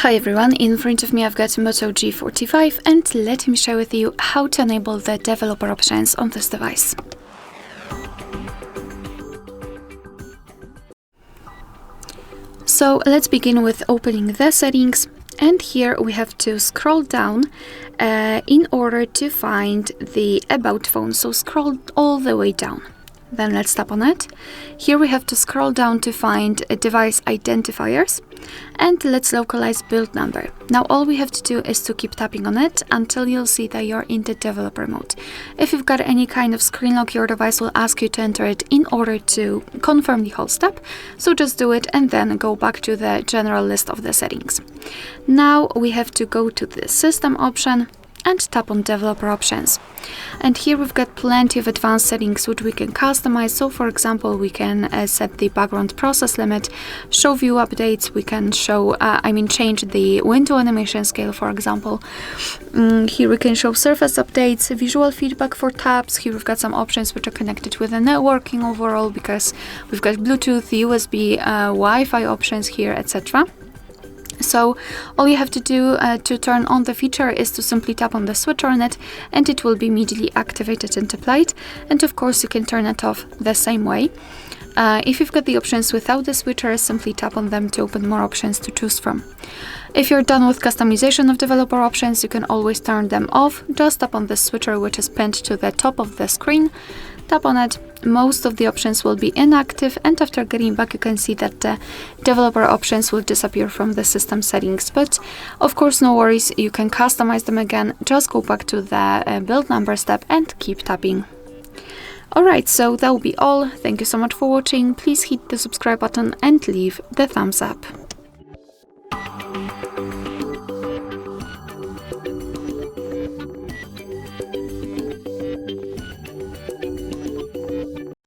Hi everyone, in front of me I've got Moto G45 and let me share with you how to enable the developer options on this device. So let's begin with opening the settings, and here we have to scroll down in order to find the About phone, so scroll all the way down. Then let's tap on it. Here we have to scroll down to find device identifiers, and let's localize build number. Now all we have to do is to keep tapping on it until you'll see that you're in the developer mode. If you've got any kind of screen lock, your device will ask you to enter it in order to confirm the whole step. So just do it and then go back to the general list of the settings. Now we have to go to the system option and tap on developer options. And here we've got plenty of advanced settings which we can customize. So for example, we can set the background process limit, show view updates, we can show, change the window animation scale, for example. Here we can show surface updates, visual feedback for tabs. Here we've got some options which are connected with the networking overall, because we've got Bluetooth, USB, Wi-Fi options here, etc. So all you have to do to turn on the feature is to simply tap on the switch on it, and it will be immediately activated and applied. And of course you can turn it off the same way. If you've got the options without the switcher, simply tap on them to open more options to choose from. If you're done with customization of developer options, you can always turn them off. Just tap on the switcher which is pinned to the top of the screen. Tap on it, most of the options will be inactive, and after getting back you can see that the developer options will disappear from the system settings. But of course no worries, you can customize them again. Just go back to the build number step and keep tapping. Alright, so that will be all. Thank you so much for watching. Please hit the subscribe button and leave the thumbs up.